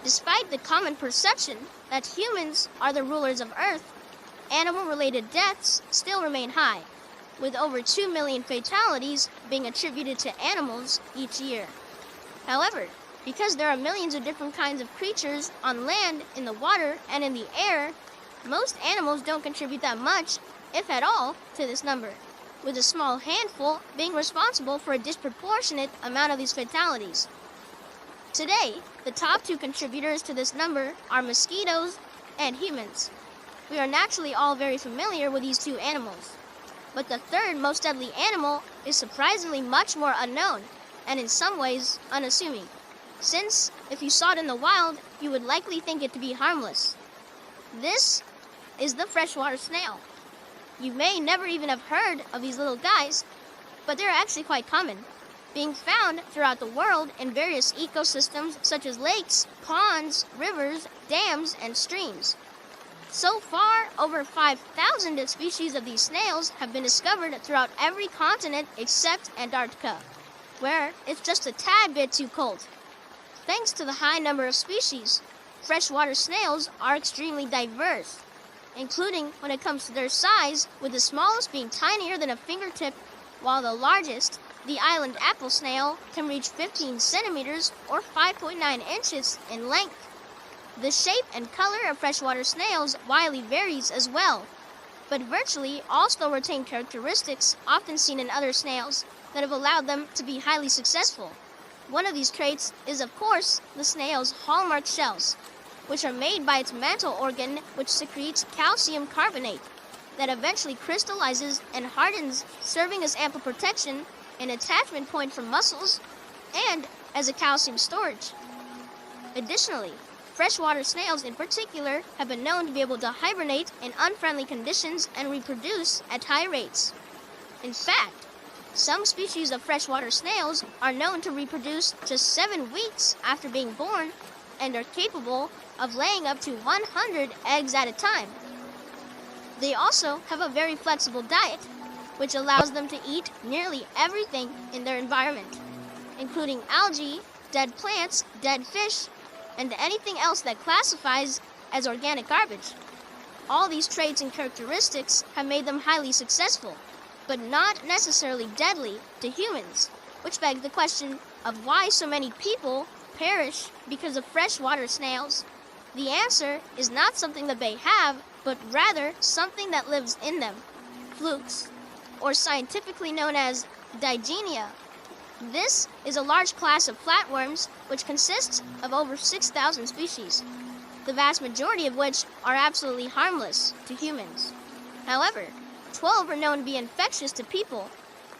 Despite the common perception that humans are the rulers of Earth, animal-related deaths still remain high, with over 2 million fatalities being attributed to animals each year. However, because there are millions of different kinds of creatures on land, in the water, and in the air, most animals don't contribute that much, if at all, to this number, with a small handful being responsible for a disproportionate amount of these fatalities. Today, the top two contributors to this number are mosquitoes and humans. We are naturally all very familiar with these two animals, but the third most deadly animal is surprisingly much more unknown, and in some ways unassuming, since if you saw it in the wild, you would likely think it to be harmless. This is the freshwater snail. You may never even have heard of these little guys, but they're actually quite common, being found throughout the world in various ecosystems such as lakes, ponds, rivers, dams, and streams. So far, over 5,000 species of these snails have been discovered throughout every continent except Antarctica, where it's just a tad bit too cold. Thanks to the high number of species, freshwater snails are extremely diverse, including when it comes to their size, with the smallest being tinier than a fingertip, while the largest, the island apple snail, can reach 15 centimeters or 5.9 inches in length. The shape and color of freshwater snails widely varies as well, but virtually all still retain characteristics often seen in other snails that have allowed them to be highly successful. One of these traits is, of course, the snail's hallmark shells, which are made by its mantle organ, which secretes calcium carbonate that eventually crystallizes and hardens, serving as ample protection, an attachment point for muscles, and as a calcium storage. Additionally, freshwater snails in particular have been known to be able to hibernate in unfriendly conditions and reproduce at high rates. In fact, some species of freshwater snails are known to reproduce just 7 weeks after being born and are capable of laying up to 100 eggs at a time. They also have a very flexible diet, which allows them to eat nearly everything in their environment, including algae, dead plants, dead fish, and anything else that classifies as organic garbage. All these traits and characteristics have made them highly successful, but not necessarily deadly to humans, which begs the question of why so many people perish because of freshwater snails. The answer is not something that they have, but rather something that lives in them, flukes, or scientifically known as digynia. This is a large class of flatworms which consists of over 6,000 species, the vast majority of which are absolutely harmless to humans. However, 12 are known to be infectious to people,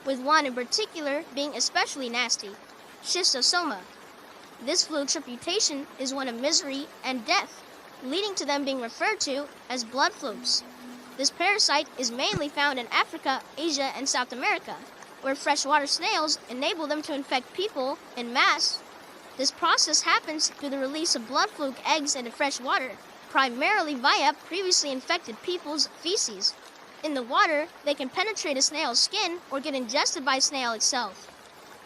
with one in particular being especially nasty, schistosoma. This fluke's reputation is one of misery and death, leading to them being referred to as blood flukes. This parasite is mainly found in Africa, Asia, and South America, where freshwater snails enable them to infect people en masse. This process happens through the release of blood fluke eggs into fresh water, primarily via previously infected people's feces. In the water, they can penetrate a snail's skin or get ingested by a snail itself.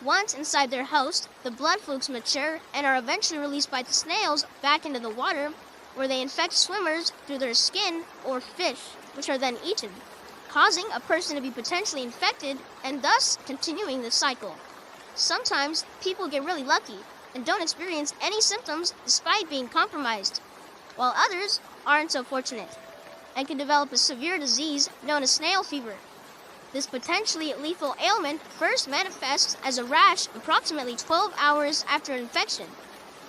Once inside their host, the blood flukes mature and are eventually released by the snails back into the water, where they infect swimmers through their skin or fish, which are then eaten, causing a person to be potentially infected and thus continuing the cycle. Sometimes people get really lucky and don't experience any symptoms despite being compromised, while others aren't so fortunate and can develop a severe disease known as snail fever. This potentially lethal ailment first manifests as a rash approximately 12 hours after infection.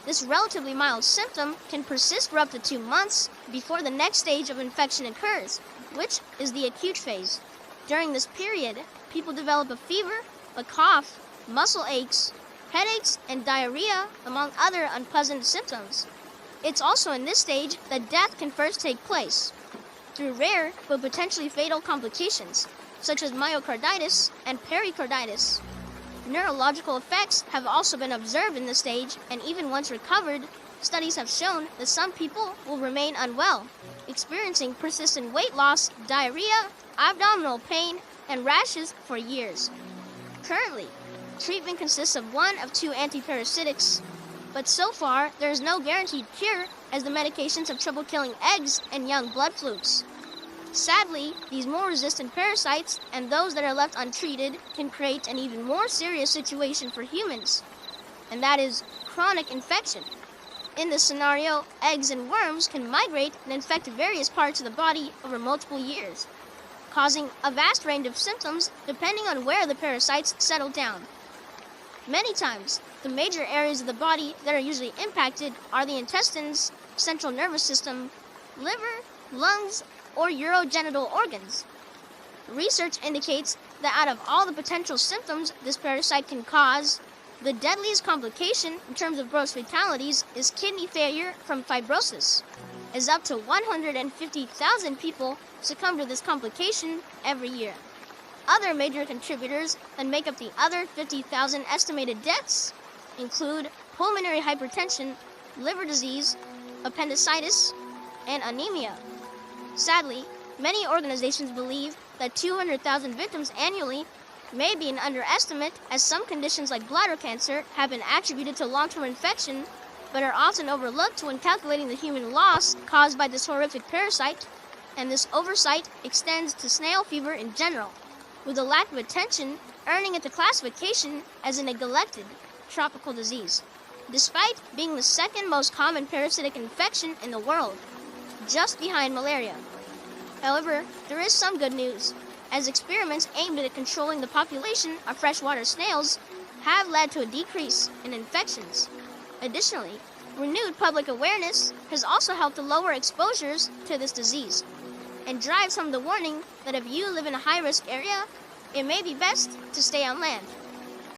This relatively mild symptom can persist for up to 2 months before the next stage of infection occurs, which is the acute phase. During this period, people develop a fever, a cough, muscle aches, headaches, and diarrhea, among other unpleasant symptoms. It's also in this stage that death can first take place, through rare but potentially fatal complications, such as myocarditis and pericarditis. Neurological effects have also been observed in this stage, and even once recovered, studies have shown that some people will remain unwell, experiencing persistent weight loss, diarrhea, abdominal pain, and rashes for years. Currently, treatment consists of one of two antiparasitics, But so far, there is no guaranteed cure, as the medications have trouble killing eggs and young blood flukes. Sadly, these more resistant parasites and those that are left untreated can create an even more serious situation for humans, and that is chronic infection. In this scenario, eggs and worms can migrate and infect various parts of the body over multiple years, causing a vast range of symptoms depending on where the parasites settle down. Many times, the major areas of the body that are usually impacted are the intestines, central nervous system, liver, lungs, or urogenital organs. Research indicates that out of all the potential symptoms this parasite can cause, the deadliest complication in terms of gross fatalities is kidney failure from fibrosis, as up to 150,000 people succumb to this complication every year. Other major contributors that make up the other 50,000 estimated deaths include pulmonary hypertension, liver disease, appendicitis, and anemia. Sadly, many organizations believe that 200,000 victims annually may be an underestimate, as some conditions like bladder cancer have been attributed to long-term infection, but are often overlooked when calculating the human loss caused by this horrific parasite, and this oversight extends to snail fever in general, with a lack of attention earning it the classification as a neglected tropical disease, despite being the second most common parasitic infection in the world, just behind malaria. However, there is some good news, as experiments aimed at controlling the population of freshwater snails have led to a decrease in infections. Additionally, renewed public awareness has also helped to lower exposures to this disease, and drives home the warning that if you live in a high-risk area, it may be best to stay on land.